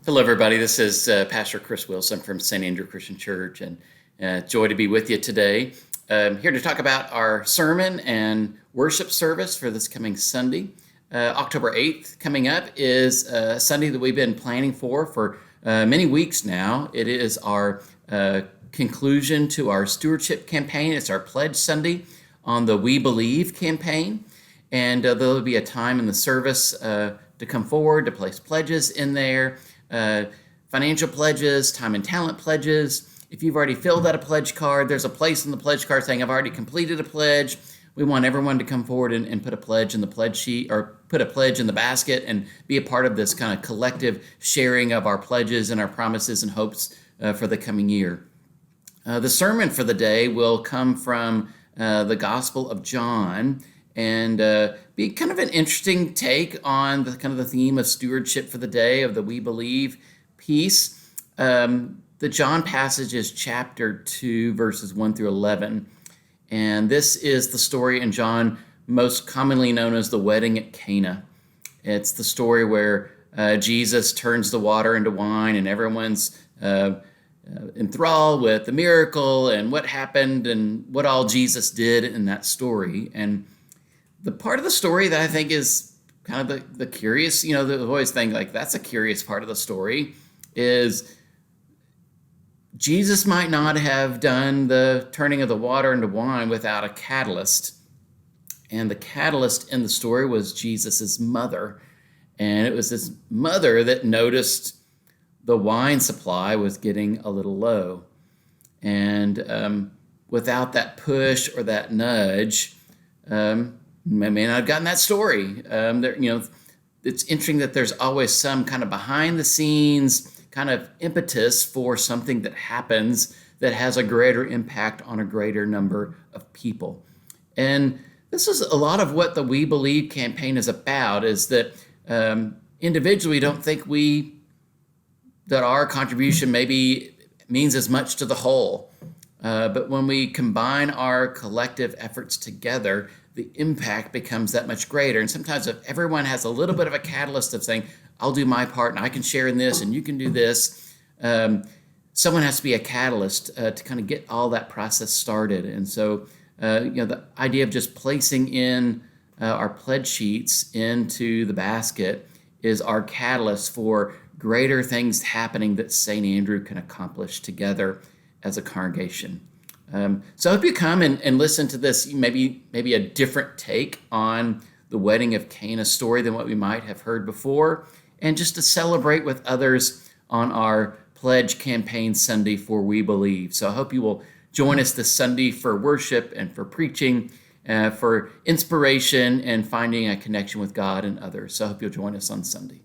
Hello, everybody. This is Pastor Chris Wilson from St. Andrew Christian Church, and joy to be with you today. Here to talk about our sermon and worship service for this coming Sunday. October 8th coming up is a Sunday that we've been planning for many weeks now. It is our conclusion to our stewardship campaign. It's our Pledge Sunday on the We Believe campaign, and there'll be a time in the service to come forward to place pledges in there. Financial pledges, time and talent pledges. If you've already filled out a pledge card, there's a place in the pledge card saying I've already completed a pledge. We want everyone to come forward and put a pledge in the pledge sheet, or put a pledge in the basket, and be a part of this kind of collective sharing of our pledges and our promises and hopes for the coming year. The sermon for the day will come from the Gospel of John, and be kind of an interesting take on the kind of the theme of stewardship for the day, of the We Believe piece. The John passage is chapter 2, verses 1 through 11. And this is the story in John most commonly known as the wedding at Cana. It's the story where Jesus turns the water into wine, and everyone's enthralled with the miracle and what happened and what all Jesus did in that story. And the part of the story that I think is kind of the curious, the always think like that's a curious part of the story, is Jesus might not have done the turning of the water into wine without a catalyst. And the catalyst in the story was Jesus's mother. And it was his mother that noticed the wine supply was getting a little low. And without that push or that nudge, may not have gotten that story. It's interesting that there's always some kind of behind the scenes kind of impetus for something that happens that has a greater impact on a greater number of people. And this is a lot of what the We Believe campaign is about, is that individually we don't think that our contribution maybe means as much to the whole. But when we combine our collective efforts together, the impact becomes that much greater. And sometimes if everyone has a little bit of a catalyst of saying, I'll do my part and I can share in this and you can do this, someone has to be a catalyst to kind of get all that process started. And so, the idea of just placing in our pledge sheets into the basket is our catalyst for greater things happening that St. Andrew can accomplish together as a congregation. So I hope you come and listen to this, maybe a different take on the wedding of Cana story than what we might have heard before, and just to celebrate with others on our Pledge Campaign Sunday for We Believe. So I hope you will join us this Sunday for worship and for preaching, for inspiration and finding a connection with God and others. So I hope you'll join us on Sunday.